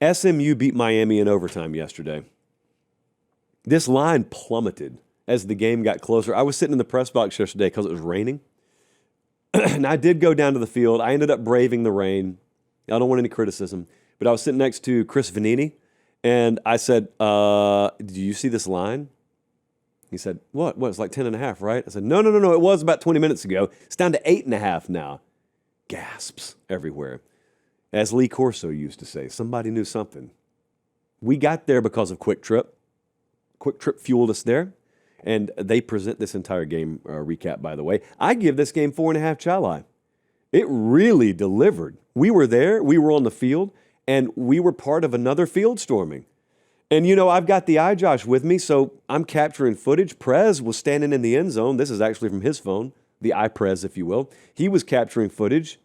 SMU beat Miami in overtime yesterday. This line plummeted as the game got closer. I was sitting in the press box yesterday because it was raining. And I did go down to the field. I ended up braving the rain. I don't want any criticism. But I was sitting next to Chris Vanini, and I said, do you see this line? He said, what? It's like 10.5, right? I said, no. It was about 20 minutes ago. It's down to 8.5 now. Gasps everywhere. As Lee Corso used to say, somebody knew something. We got there because of Quick Trip. Quick Trip fueled us there. And they present this entire game recap, by the way. I give this game 4.5 Chalai. It really delivered. We were there. We were on the field. And we were part of another field storming. And, I've got the iJosh with me, so I'm capturing footage. Prez was standing in the end zone. This is actually from his phone, the iPrez, if you will. He was capturing footage.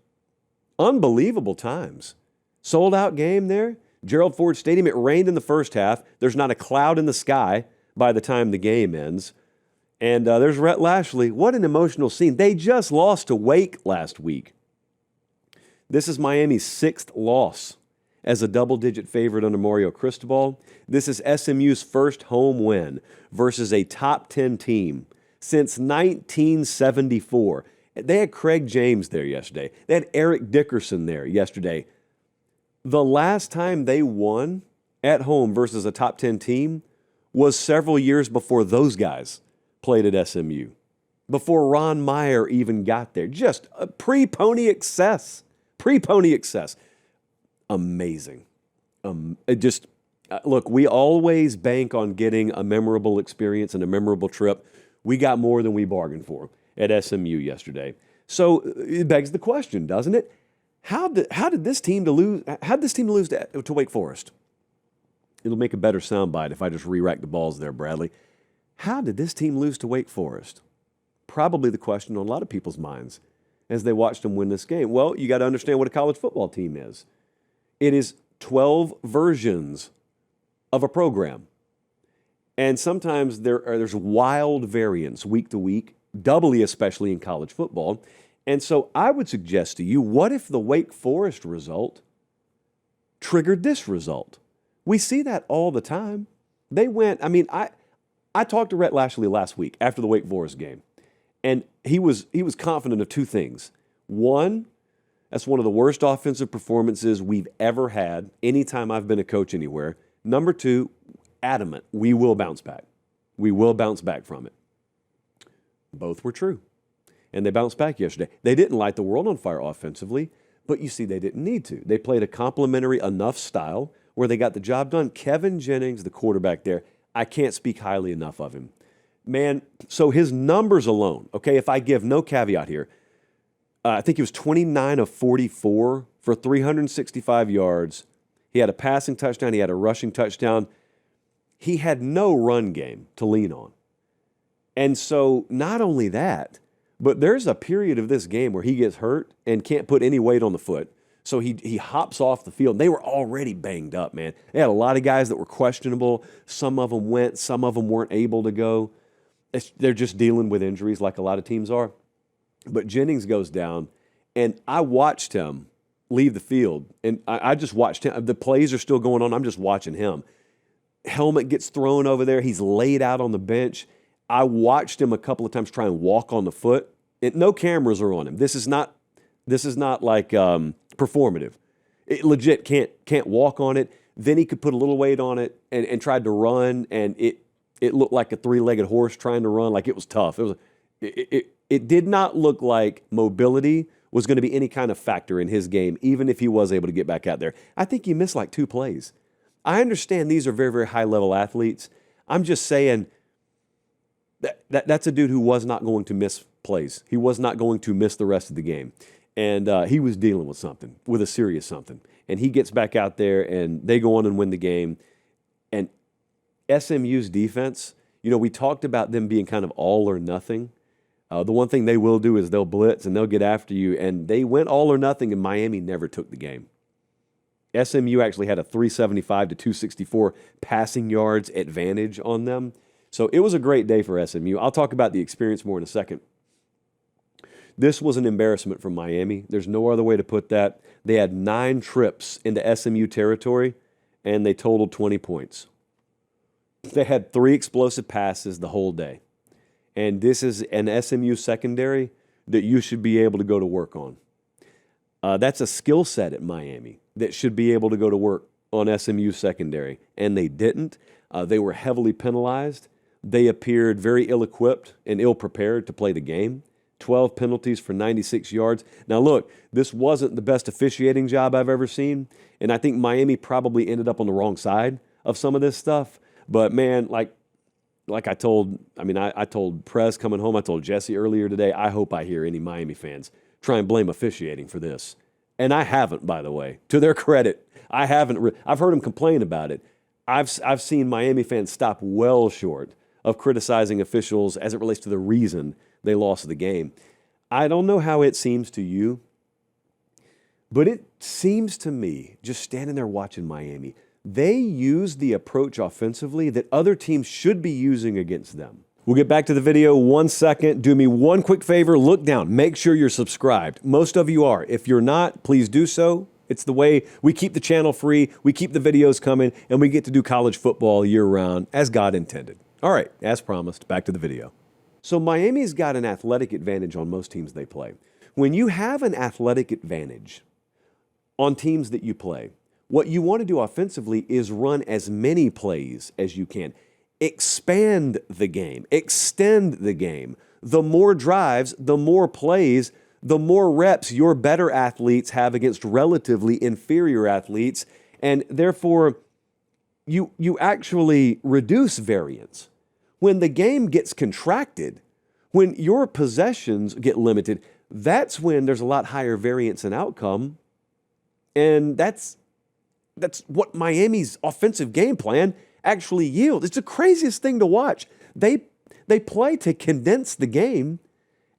Unbelievable times. Sold-out game there. Gerald Ford Stadium. It rained in the first half. There's not a cloud in the sky by the time the game ends. And there's Rhett Lashley. What an emotional scene. They just lost to Wake last week. This is Miami's 6th loss as a double-digit favorite under Mario Cristobal. This is SMU's first home win versus a top 10 team since 1974. They had Craig James there yesterday. They had Eric Dickerson there yesterday. The last time they won at home versus a top 10 team was several years before those guys played at SMU, before Ron Meyer even got there. Just a pre-Pony Excess. Pre-Pony Excess. Amazing. Look, we always bank on getting a memorable experience and a memorable trip. We got more than we bargained for at SMU yesterday. So it begs the question, doesn't it? How did this team lose to Wake Forest? It'll make a better soundbite if I just re-rack the balls there, Bradley. How did this team lose to Wake Forest? Probably the question on a lot of people's minds as they watched them win this game. Well, you got to understand what a college football team is. It is 12 versions of a program. And sometimes there's wild variance week to week, doubly especially in college football. And so I would suggest to you, what if the Wake Forest result triggered this result? We see that all the time. They went, I talked to Rhett Lashley last week after the Wake Forest game, and he was confident of two things. One, that's one of the worst offensive performances we've ever had anytime I've been a coach anywhere. Number two, adamant, we will bounce back. We will bounce back from it. Both were true. And they bounced back yesterday. They didn't light the world on fire offensively, but you see they didn't need to. They played a complementary enough style where they got the job done. Kevin Jennings, the quarterback there, I can't speak highly enough of him. Man, so his numbers alone, okay, if I give no caveat here, I think he was 29 of 44 for 365 yards. He had a passing touchdown. He had a rushing touchdown. He had no run game to lean on. And so not only that, but there's a period of this game where he gets hurt and can't put any weight on the foot. So he hops off the field. They were already banged up, man. They had a lot of guys that were questionable. Some of them went. Some of them weren't able to go. They're just dealing with injuries like a lot of teams are. But Jennings goes down, and I watched him leave the field, and I just watched him. The plays are still going on. I'm just watching him. Helmet gets thrown over there. He's laid out on the bench. I watched him a couple of times try and walk on the foot. No cameras are on him. This is not like performative. It legit can't walk on it. Then he could put a little weight on it and tried to run, and it looked like a three-legged horse trying to run. Like it was tough. It did not look like mobility was going to be any kind of factor in his game, even if he was able to get back out there. I think he missed like 2 plays. I understand these are very, very high-level athletes. I'm just saying that's a dude who was not going to miss plays. He was not going to miss the rest of the game. And he was dealing with something, with a serious something. And he gets back out there, and they go on and win the game. And SMU's defense, we talked about them being kind of all or nothing. The one thing they will do is they'll blitz and they'll get after you. And they went all or nothing, and Miami never took the game. SMU actually had a 375 to 264 passing yards advantage on them. So it was a great day for SMU. I'll talk about the experience more in a second. This was an embarrassment for Miami. There's no other way to put that. They had 9 trips into SMU territory, and they totaled 20 points. They had 3 explosive passes the whole day. And this is an SMU secondary that you should be able to go to work on. That's a skill set at Miami that should be able to go to work on SMU secondary, and they didn't. They were heavily penalized. They appeared very ill-equipped and ill-prepared to play the game. 12 penalties for 96 yards. Now, look, this wasn't the best officiating job I've ever seen, and I think Miami probably ended up on the wrong side of some of this stuff. But, man, like I told Prez coming home, I told Jesse earlier today, I hope I hear any Miami fans try and blame officiating for this. And I haven't, by the way. To their credit, I haven't. I've heard them complain about it. I've seen Miami fans stop well short of criticizing officials as it relates to the reason they lost the game. I don't know how it seems to you, but it seems to me, just standing there watching Miami, they use the approach offensively that other teams should be using against them. We'll get back to the video 1 second. Do me one quick favor. Look down. Make sure you're subscribed. Most of you are. If you're not, please do so. It's the way we keep the channel free, we keep the videos coming, and we get to do college football year-round as God intended. All right, as promised, back to the video. So Miami's got an athletic advantage on most teams they play. When you have an athletic advantage on teams that you play, what you want to do offensively is run as many plays as you can. Expand the game, extend the game. The more drives, the more plays, the more reps your better athletes have against relatively inferior athletes, and therefore you actually reduce variance. When the game gets contracted, when your possessions get limited, that's when there's a lot higher variance in outcome, and that's what Miami's offensive game plan actually yields. It's the craziest thing to watch. They play to condense the game,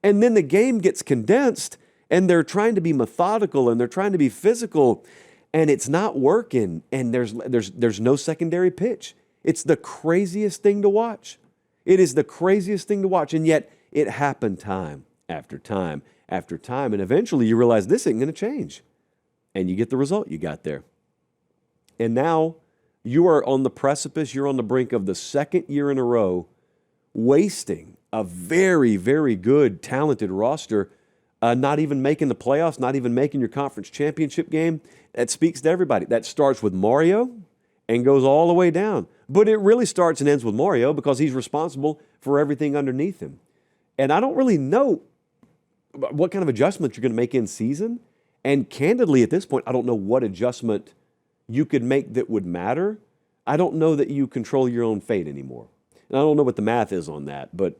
and then the game gets condensed, and they're trying to be methodical, and they're trying to be physical, and it's not working, and there's no secondary pitch. It's the craziest thing to watch. It is the craziest thing to watch, and yet it happened time after time after time, and eventually you realize this isn't going to change, and you get the result you got there. And now you are on the precipice, you're on the brink of the second year in a row wasting a very, very good, talented roster, not even making the playoffs, not even making your conference championship game. That speaks to everybody. That starts with Mario and goes all the way down. But it really starts and ends with Mario because he's responsible for everything underneath him. And I don't really know what kind of adjustments you're going to make in season. And candidly, at this point, I don't know what adjustment you could make that would matter. I don't know that you control your own fate anymore. And I don't know what the math is on that, but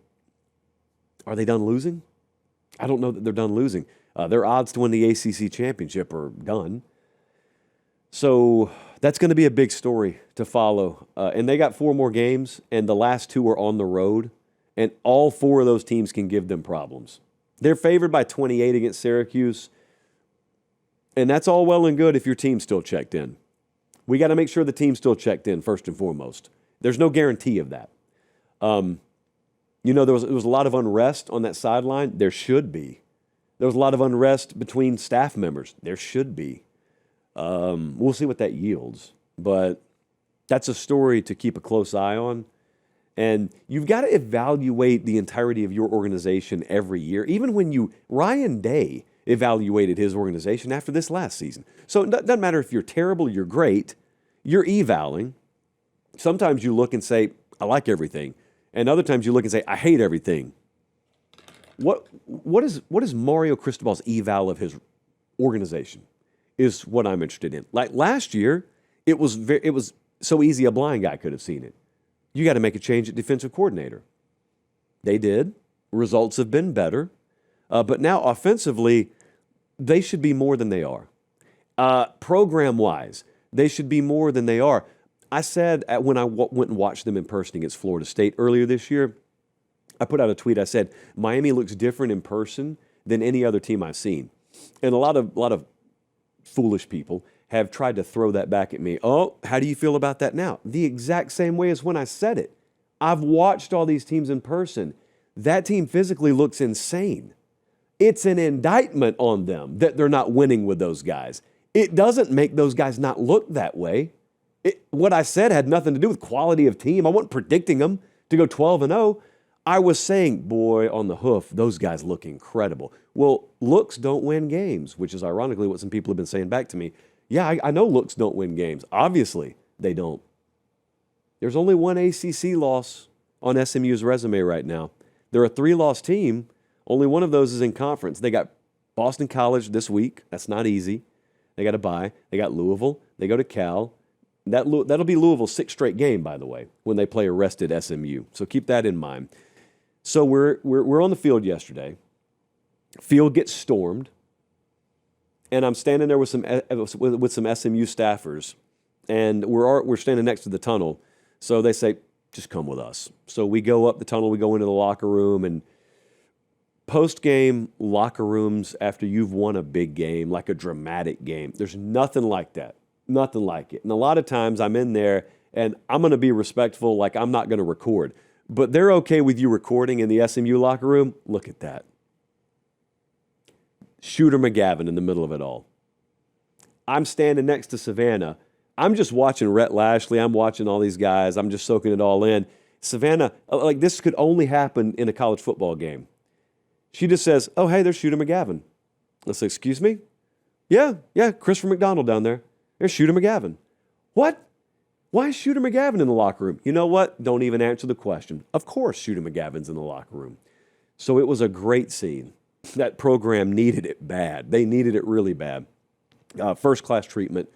are they done losing? I don't know that they're done losing. Their odds to win the ACC championship are done. So that's going to be a big story to follow. And they got 4 more games, and the last 2 are on the road, and all 4 of those teams can give them problems. They're favored by 28 against Syracuse, and that's all well and good if your team's still checked in. We got to make sure the team's still checked in first and foremost. There's no guarantee of that. There was a lot of unrest on that sideline. There should be. There was a lot of unrest between staff members. There should be. We'll see what that yields. But that's a story to keep a close eye on. And you've got to evaluate the entirety of your organization every year. Even when Ryan Day evaluated his organization after this last season. So it doesn't matter if you're terrible or you're great, you're evaling. Sometimes you look and say, I like everything. And other times you look and say, I hate everything. What is Mario Cristobal's eval of his organization is what I'm interested in. Like last year, it was so easy a blind guy could have seen it. You got to make a change at defensive coordinator. They did. Results have been better. But now offensively, they should be more than they are. Program-wise, they should be more than they are. I said when I went and watched them in person against Florida State earlier this year, I put out a tweet. I said, Miami looks different in person than any other team I've seen. And a lot of foolish people have tried to throw that back at me. Oh, how do you feel about that now? The exact same way as when I said it. I've watched all these teams in person. That team physically looks insane. It's an indictment on them that they're not winning with those guys. It doesn't make those guys not look that way. What I said had nothing to do with quality of team. I wasn't predicting them to go 12-0. I was saying, boy, on the hoof, those guys look incredible. Well, looks don't win games, which is ironically what some people have been saying back to me. Yeah, I know looks don't win games. Obviously, they don't. There's only one ACC loss on SMU's resume right now. They're a 3-loss team. Only one of those is in conference. They got Boston College this week. That's not easy. They got a bye. They got Louisville. They go to Cal. That'll be Louisville's 6th straight game, by the way, when they play a rested SMU. So keep that in mind. So we're on the field yesterday. Field gets stormed, and I'm standing there with some SMU staffers, and we're standing next to the tunnel. So they say, just come with us. So we go up the tunnel. We go into the locker room, and post-game locker rooms after you've won a big game, like a dramatic game, there's nothing like that. Nothing like it. And a lot of times I'm in there, and I'm going to be respectful, like I'm not going to record. But they're okay with you recording in the SMU locker room. Look at that. Shooter McGavin in the middle of it all. I'm standing next to Savannah. I'm just watching Rhett Lashley. I'm watching all these guys. I'm just soaking it all in. Savannah, like this could only happen in a college football game. She just says, oh, hey, there's Shooter McGavin. I say, excuse me? Yeah, Christopher McDonald down there. There's Shooter McGavin. What? Why is Shooter McGavin in the locker room? You know what? Don't even answer the question. Of course Shooter McGavin's in the locker room. So it was a great scene. That program needed it bad. They needed it really bad. First-class treatment.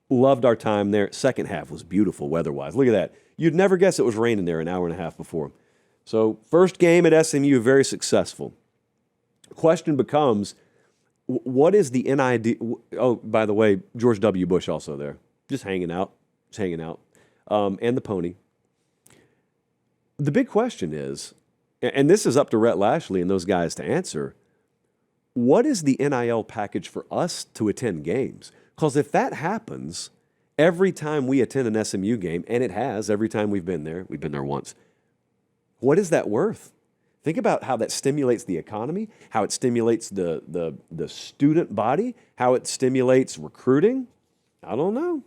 Loved our time there. Second half was beautiful weather-wise. Look at that. You'd never guess it was raining there an hour and a half before. So first game at SMU, very successful. Question becomes, what is the NID? Oh, by the way, George W. Bush also there. Just hanging out. And the pony. The big question is, and this is up to Rhett Lashley and those guys to answer, what is the NIL package for us to attend games? Because if that happens, every time we attend an SMU game, and it has every time we've been there once, what is that worth? Think about how that stimulates the economy, how it stimulates the student body, how it stimulates recruiting. I don't know.